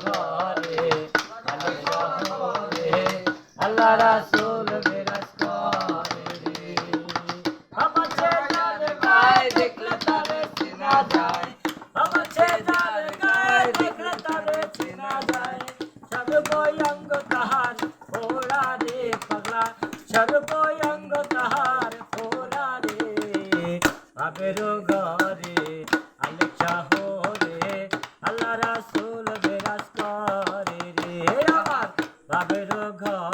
ঘরে আলো শহরে আল্লাহ রাসূল বিরাজ করে রে। আমার ছেলের গায়ে দেখলে তারে চেনা যায়, আমার ছেলের গায়ে দেখলে তারে চেনা যায়। সর্বঙ্গ তাহার ফোড়া রে পাগলা, সর্বঙ্গ তাহার ফোড়া রে। বাবের ঘরে আলো শহরে আল্লাহ রাসূল বিরাজ করে রে। আমার বাবের ঘরে